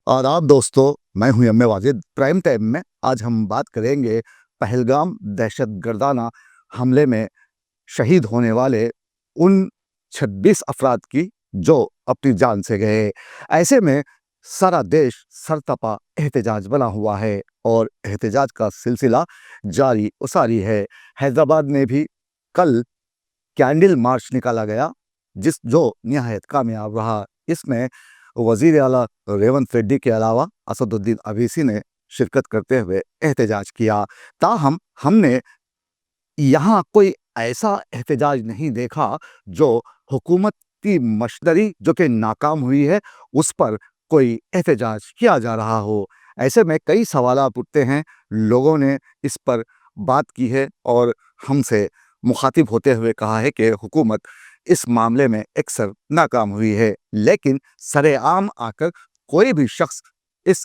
आदाब दोस्तों, मैं हूं M A Wajid. Prime time में आज हम बात करेंगे पहलगाम दहशतगर्दाना हमले में शहीद होने वाले उन 26 अफराद की जो अपनी जान से गए। ऐसे में सारा देश सरतपा एहतजाज बना हुआ है और एहतजाज का सिलसिला जारी उसारी है। हैदराबाद में भी कल कैंडल मार्च निकाला गया जो निहायत कामयाब रहा। इसमें वजीर आला रेवंत रेड्डी के अलावा असदुद्दीन अवीसी ने शिरकत करते हुए एहतजाज किया। ताहम हमने यहाँ कोई ऐसा एहतजाज नहीं देखा जो हुकूमत की मशीनरी जो कि नाकाम हुई है उस पर कोई एहतजाज किया जा रहा हो। ऐसे में कई सवालात उठते हैं। लोगों ने इस पर बात की है और हमसे मुखातिब होते हुए कहा है कि हुकूमत इस मामले में अक्सर नाकाम हुई है, लेकिन सरेआम आकर कोई भी शख्स इस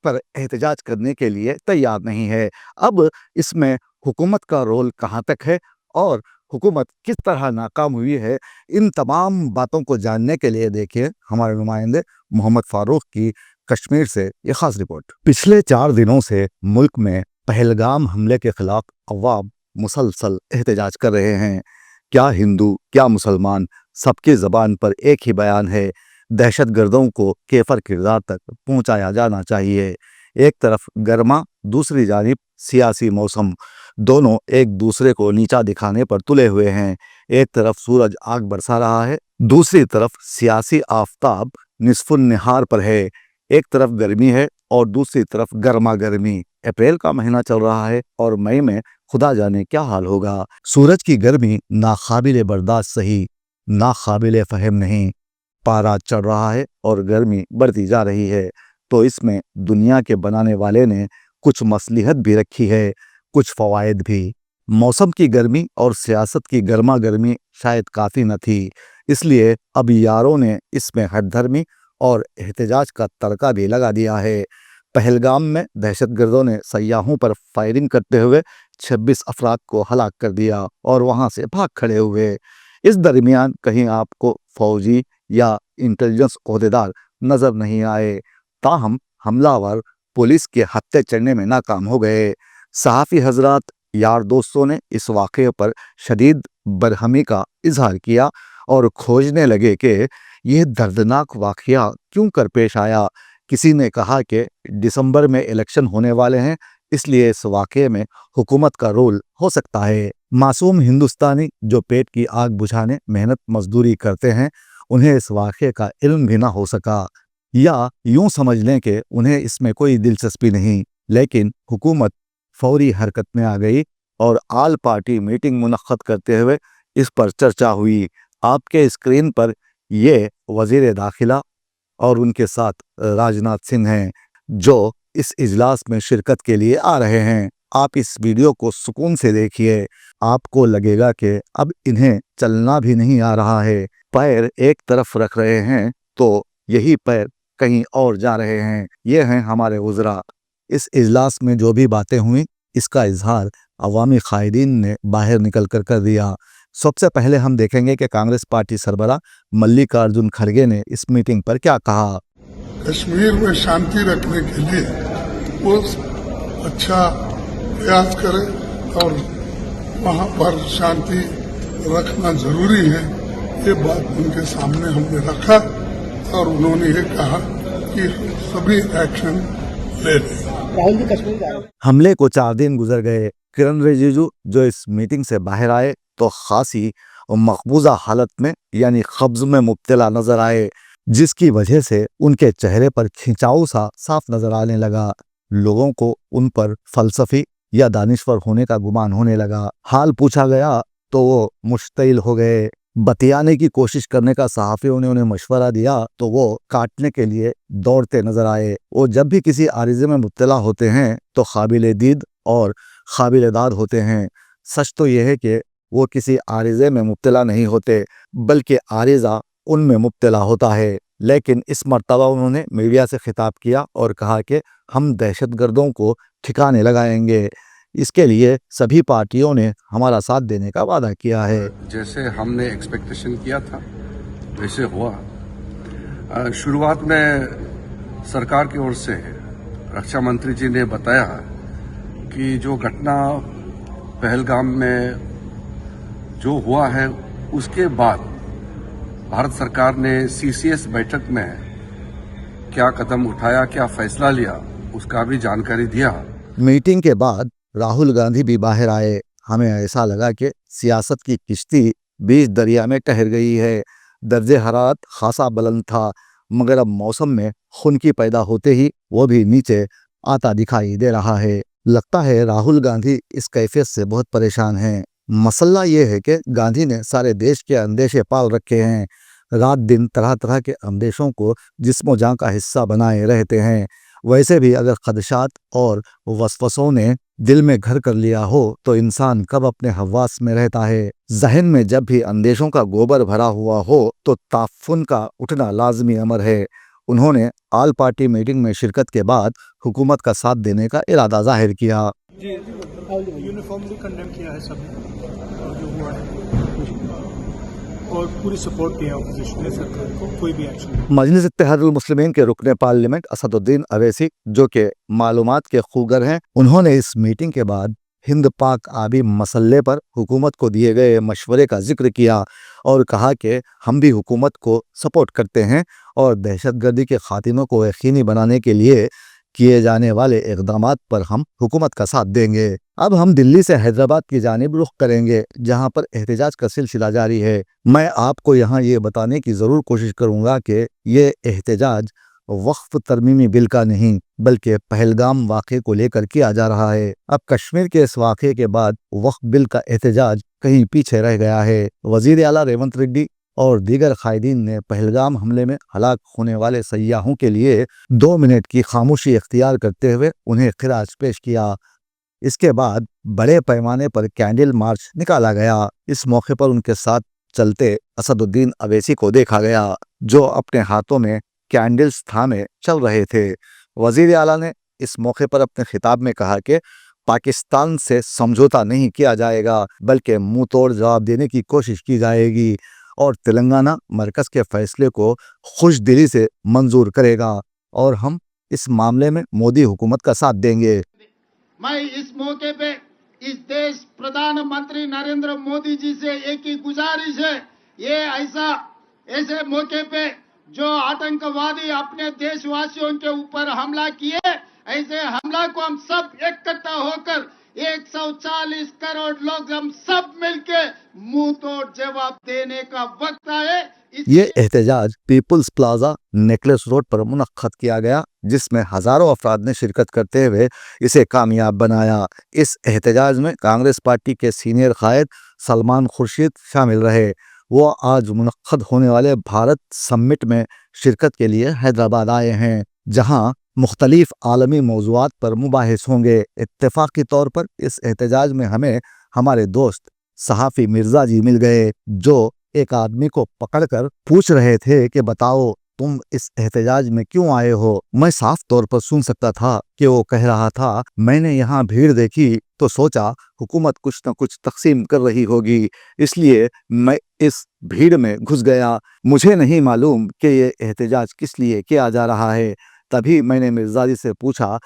पर एहतजाज करने के लिए तैयार नहीं है। अब इसमें हुकूमत का रोल कहाँ तक है और हुकूमत किस तरह नाकाम हुई है, इन तमाम बातों को जानने के लिए देखिए हमारे नुमाइंदे मोहम्मद फारूक की कश्मीर से ये खास रिपोर्ट। पिछले 4 दिनों से मुल्क में पहलगाम हमले के खिलाफ अवाम मुसलसल एहतजाज कर रहे हैं। क्या हिंदू क्या मुसलमान, सबकी ज़बान पर एक ही बयान है, दहशतगर्दों को केफर किरदार तक पहुंचाया जाना चाहिए। एक तरफ गर्मा, दूसरी जानिब सियासी मौसम, दोनों एक दूसरे को नीचा दिखाने पर तुले हुए हैं। एक तरफ सूरज आग बरसा रहा है, दूसरी तरफ सियासी आफताब निस्फुन निहार पर है। एक तरफ गर्मी है और दूसरी तरफ गर्मा गर्मी। अप्रैल का महीना चल रहा है और मई में खुदा जाने क्या हाल होगा। सूरज की गर्मी नाकाबिले बर्दाश्त सही, नाकाबिले फहम नहीं। पारा चढ़ रहा है और गर्मी बढ़ती जा रही है, तो इसमें दुनिया के बनाने वाले ने कुछ मसलिहत भी रखी है, कुछ फवायद भी। मौसम की गर्मी और सियासत की गर्मा गर्मी शायद काफ़ी न थी, इसलिए अब यारों ने इसमें हठधर्मी और एहतजाज का तड़का भी लगा दिया है। पहलगाम में दहशतगर्दों ने सयाहों पर फायरिंग करते हुए 26 अफराद को हलाक कर दिया और वहां से भाग खड़े हुए। इस दरमियान कहीं आपको फौजी या इंटेलिजेंस ओहदेदार नजर नहीं आए। ताहम हमलावर पुलिस के हत्थे चढ़ने में नाकाम हो गए। सहाफ़ी हजरात, यार दोस्तों ने इस वाक़े पर शदीद बरहमी का इजहार किया और खोजने लगे कि यह दर्दनाक वाक़या क्यों कर पेश आया। किसी ने कहा कि दिसंबर में इलेक्शन होने वाले हैं, इसलिए इस वाक़े में हुकूमत का रोल हो सकता है। मासूम हिंदुस्तानी जो पेट की आग बुझाने मेहनत मजदूरी करते हैं, उन्हें इस वाक़े का इल्म भी ना हो सका, या यूं समझ लें कि उन्हें इसमें कोई दिलचस्पी नहीं। लेकिन हुकूमत फौरी हरकत में आ गई और आल पार्टी मीटिंग मुनक्कद करते हुए इस पर चर्चा हुई। आपके स्क्रीन पर ये वज़ीर दाखिला और उनके साथ राजनाथ सिंह हैं जो इस इजलास में शिरकत के लिए आ रहे हैं। आप इस वीडियो को सुकून से देखिए, आपको लगेगा कि अब इन्हें चलना भी नहीं आ रहा है। पैर एक तरफ रख रहे हैं तो यही पैर कहीं और जा रहे हैं। ये हैं हमारे वज़रा। इस इजलास में जो भी बातें हुई, इसका इजहार अवामी कायदीन ने बाहर निकल कर दिया। सबसे पहले हम देखेंगे कि कांग्रेस पार्टी सरबराह मल्लिकार्जुन खड़गे ने इस मीटिंग पर क्या कहा। कश्मीर में शांति रखने के लिए वो अच्छा प्रयास करे और वहाँ पर शांति रखना जरूरी है, ये बात उनके सामने हमने रखा और उन्होंने ये कहा कि सभी एक्शन ले लें। हमले को 4 दिन गुजर गए। किरण रिजिजू जो इस मीटिंग से बाहर आए तो खासी और मकबूजा हालत में यानी कब्ज में मुब्तला नजर आए, जिसकी वजह से उनके चेहरे पर खिंचाव सा साफ नजर आने लगा। लोगों को उन पर फलसफी या दानिश्वर होने का गुमान होने लगा। हाल पूछा गया तो वो मुश्तिल हो गए। बतियाने की कोशिश करने का सहाफ़ियों ने उन्हें मशवरा दिया तो वो काटने के लिए दौड़ते नजर आए। वो जब भी किसी आरिज़े में मुब्तला होते हैं तो काबिल दीद और काबिल दाद होते हैं। सच तो यह है कि वो किसी आरिज़े में मुब्तला नहीं होते, बल्कि आरिज़ा उनमें मुब्तला होता है। लेकिन इस मर्तबा उन्होंने मीडिया से खिताब किया और कहा कि हम दहशतगर्दों को ठिकाने लगाएंगे। इसके लिए सभी पार्टियों ने हमारा साथ देने का वादा किया है। जैसे हमने एक्सपेक्टेशन किया था वैसे हुआ। शुरुआत में सरकार की ओर से रक्षा मंत्री जी ने बताया कि जो घटना पहलगाम में जो हुआ है उसके बाद भारत सरकार ने सीसीएस बैठक में क्या कदम उठाया, क्या फैसला लिया, उसका भी जानकारी दिया। मीटिंग के बाद राहुल गांधी भी बाहर आए। हमें ऐसा लगा कि सियासत की किश्ती बीच दरिया में ठहर गई है। दर्जे हरारत खासा बुलंद था, मगर अब मौसम में खुनकी पैदा होते ही वो भी नीचे आता दिखाई दे रहा है। लगता है राहुल गांधी इस कैफियत से बहुत परेशान हैं। मसला ये है कि गांधी ने सारे देश के अंदेशे पाल रखे हैं। रात दिन तरह तरह के अंदेशों को जिस्मो जान का हिस्सा बनाए रहते हैं। वैसे भी अगर खदशात और वसवसों ने दिल में घर कर लिया हो तो इंसान कब अपने हवास में रहता है। जहन में जब भी अंदेशों का गोबर भरा हुआ हो तो ताफुन का उठना लाजमी अमर है। उन्होंने आल पार्टी मीटिंग में शिरकत के बाद हुकूमत का साथ देने का इरादा जाहिर किया। जी यूनिफॉर्मली कंडेम किया है सबने और जो हुआ है, और पूरी सपोर्ट की है अपोजिशन ने सरकार को, कोई भी एक्शन नहीं। मजलिस इत्तेहादुल मुस्लिमीन के रुकने पार्लियामेंट असदुद्दीन अवैसी, जो कि मालूमात के खूगर हैं, उन्होंने इस मीटिंग के बाद हिंद पाक आबी मसले पर हुकूमत को दिए गए मशवरे का जिक्र किया और कहा कि हम भी हुकूमत को सपोर्ट करते हैं और दहशतगर्दी के खात्मे को यकीनी बनाने के लिए किए जाने वाले इक़दामात पर हम हुकूमत का साथ देंगे। अब हम दिल्ली से हैदराबाद की जानिब रुख करेंगे, जहां पर एहतजाज का सिलसिला जारी है। मैं आपको यहां ये बताने की ज़रूर कोशिश करूंगा कि ये एहतजाज वक्फ तरमीमी बिल का नहीं बल्कि पहलगाम वाक़े को लेकर किया जा रहा है। अब कश्मीर के इस वाक़े के बाद वक्फ बिल का एहतजाज कहीं पीछे रह गया है। वज़ीर आला रेवंत रेड्डी और दीगर कायदीन ने पहलगाम हमले में हलाक होने वाले सयाहों के लिए 2 मिनट की खामोशी इख्तियार करते हुए उन्हें खिराज पेश किया। इसके बाद बड़े पैमाने पर कैंडल मार्च निकाला गया। इस मौके पर उनके साथ चलते असदुद्दीन अवैसी को देखा गया, जो अपने हाथों में कैंडल्स थामे चल रहे थे। वजीर आला ने इस मौके पर अपने खिताब में कहा कि पाकिस्तान से समझौता नहीं किया जाएगा बल्कि मुंह तोड़ जवाब देने की कोशिश की जाएगी और तेलंगाना मरकज के फैसले को खुश दिली से मंजूर करेगा और हम इस मामले में मोदी हुकूमत का साथ देंगे। मैं इस मौके पे इस देश प्रधानमंत्री नरेंद्र मोदी जी से एक ही गुजारिश है, ये ऐसे मौके पे जो आतंकवादी अपने देशवासियों के ऊपर हमला किए, ऐसे हमला को हम सब इकट्ठा होकर 140 करोड़ लोग हम सब मिलके मुंह तोड़ जवाब देने का वक्त आए। ये एहतजाज पीपुल्स प्लाजा नेकलेस रोड पर मुनक्कद किया गया, जिसमें हजारों अफराद ने शिरकत करते हुए इसे कामयाब बनाया। इस एहतजाज में कांग्रेस पार्टी के सीनियर कायद सलमान खुर्शीद शामिल रहे। वो आज मुनक्कद होने वाले भारत समिट में शिरकत के लिए हैदराबाद आए हैं, जहां मुख्तलिफ आलमी मौज़ूआत पर मुबाहिस होंगे। इत्तेफाकी तौर पर इस एहतजाज में हमें हमारे दोस्त सहाफ़ी मिर्ज़ा जी मिल गए, जो एक आदमी को पकड़कर पूछ रहे थे कि बताओ तुम इस एहतजाज में क्यों आए हो। मैं साफ तौर पर सुन सकता था कि वो कह रहा था, मैंने यहाँ भीड़ देखी तो सोचा हुकूमत कुछ न कुछ तकसीम कर रही होगी, इसलिए मैं इस भीड़ में घुस गया। मुझे नहीं मालूम कि ये एहतजाज किस लिए किया जा रहा है। तभी मैंने मिर्ज़ा जी से पूछा,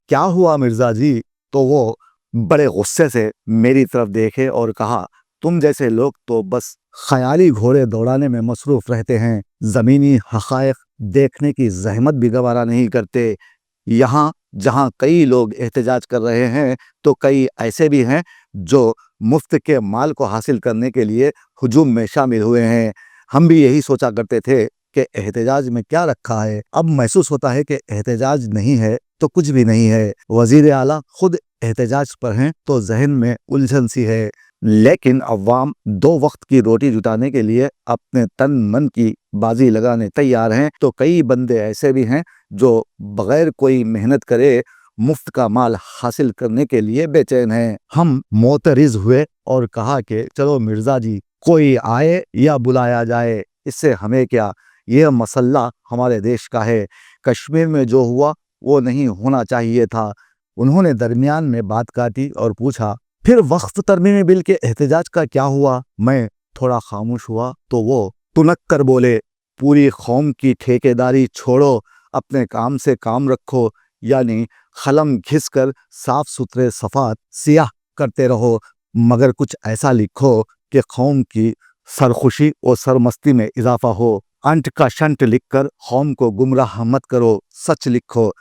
क्या हुआ मिर्ज़ा जी? तो वो बड़े गुस्से से मेरी तरफ देखे और कहा, तुम जैसे लोग तो बस ख्याली घोड़े दौड़ाने में मसरूफ़ रहते हैं, ज़मीनी हक़ाइक़ देखने की जहमत भी गवारा नहीं करते। यहाँ जहाँ कई लोग एहतजाज कर रहे हैं तो कई ऐसे भी हैं जो मुफ्त के माल को हासिल करने के लिए हुजूम में शामिल हुए हैं। हम भी यही सोचा करते थे कि एहतजाज में क्या रखा है। अब महसूस होता है कि एहतजाज नहीं है तो कुछ भी नहीं है। वज़ीर आला खुद एहतजाज पर हैं तो जहन में उलझन सी है, लेकिन अवाम 2 वक्त की रोटी जुटाने के लिए अपने तन मन की बाजी लगाने तैयार हैं। तो कई बंदे ऐसे भी हैं जो बगैर कोई मेहनत करे मुफ्त का माल हासिल करने के लिए बेचैन हैं। हम मोतरिज हुए और कहा कि चलो मिर्ज़ा जी, कोई आए या बुलाया जाए, इससे हमें क्या, यह मसला हमारे देश का है। कश्मीर में जो हुआ वो नहीं होना चाहिए था। उन्होंने दरमियान में बात काटी और पूछा, फिर वक्फ तरमीमी बिल के एहतजाज का क्या हुआ? मैं थोड़ा खामोश हुआ तो वो तुनक कर बोले, पूरी कौम की ठेकेदारी छोड़ो, अपने काम से काम रखो, यानी कलम घिस कर साफ सुथरे सफ़ात सियाह करते रहो, मगर कुछ ऐसा लिखो कि कौम की सरखुशी और सरमस्ती में इजाफा हो। अंट का शंट लिखकर कौम को गुमराह मत करो, सच लिखो।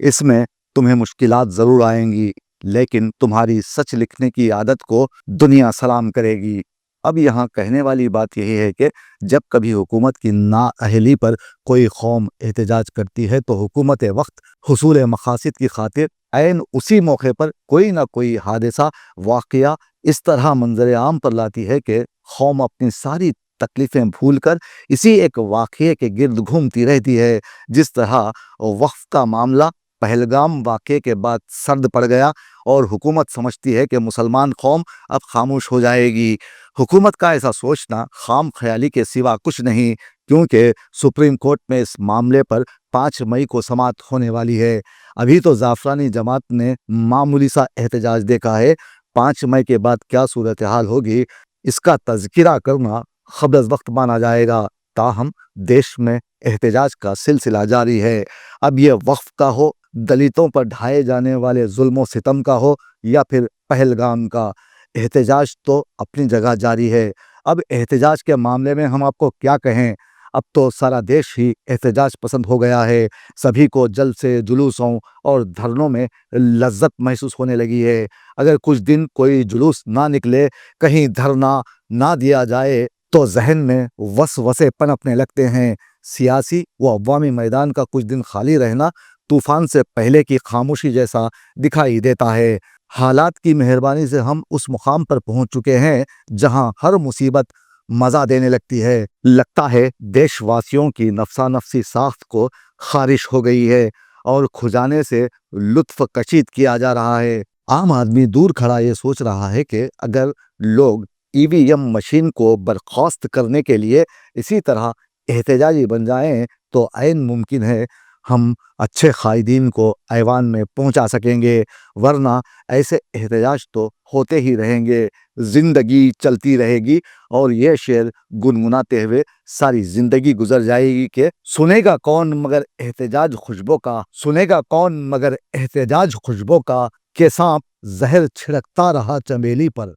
इसमें तुम्हें मुश्किलात ज़रूर आएंगी, लेकिन तुम्हारी सच लिखने की आदत को दुनिया सलाम करेगी। अब यहाँ कहने वाली बात यही है कि जब कभी हुकूमत की नाअहली पर कोई कौम एहतजाज करती है तो हुकूमत वक्त हुसूल मकासद की खातिर ऐन उसी मौके पर कोई ना कोई हादसा वाक़या इस तरह मंजर आम पर लाती है कि कौम अपनी सारी तकलीफ़ें भूलकर इसी एक वाक़ये के गिर्द घूमती रहती है। जिस तरह वक्फ का मामला पहलगाम वाक़ये के बाद सर्द पड़ गया और हुकूमत समझती है कि मुसलमान कौम अब खामोश हो जाएगी। हुकूमत का ऐसा सोचना खाम ख्याली के सिवा कुछ नहीं, क्योंकि सुप्रीम कोर्ट में इस मामले पर 5 मई को समाअत होने वाली है। अभी तो ज़ाफ़रानी जमात ने मामूली सा एहतजाज देखा है, 5 मई के बाद क्या सूरत हाल होगी इसका तज़किरा करना क़ब्ल वक्त माना जाएगा। ताहम देश में एहतजाज का सिलसिला जारी है। अब यह वक्फ का हो, दलितों पर ढाए जाने वाले जुल्म सितम का हो या फिर पहलगाम का, एहतजाज तो अपनी जगह जारी है। अब एहतजाज के मामले में हम आपको क्या कहें, अब तो सारा देश ही एहतजाज पसंद हो गया है। सभी को जलसे, जुलूसों और धरनों में लज्जत महसूस होने लगी है। अगर कुछ दिन कोई जुलूस ना निकले, कहीं धरना ना दिया जाए तो जहन में वसवसे पनपने लगते हैं। सियासी व अवामी मैदान का कुछ दिन खाली रहना तूफान से पहले की खामोशी जैसा दिखाई देता है। हालात की मेहरबानी से हम उस मुकाम पर पहुंच चुके हैं जहां हर मुसीबत मज़ा देने लगती है। लगता है देशवासियों की नफसा नफसी साख्त को खारिश हो गई है और खुजाने से लुत्फ कशीद किया जा रहा है। आम आदमी दूर खड़ा ये सोच रहा है कि अगर लोग ईवीएम मशीन को बर्खास्त करने के लिए इसी तरह एहतजाजी बन जाएं तो ऐन मुमकिन है हम अच्छे कायदीन को ऐवान में पहुंचा सकेंगे, वरना ऐसे एहतजाज तो होते ही रहेंगे, ज़िंदगी चलती रहेगी और ये शेर गुनगुनाते हुए सारी ज़िंदगी गुजर जाएगी कि सुनेगा कौन मगर एहतजाज खुशबू का, सुनेगा कौन मगर एहतजाज खुशबू का, के सांप जहर छिड़कता रहा चमेली पर।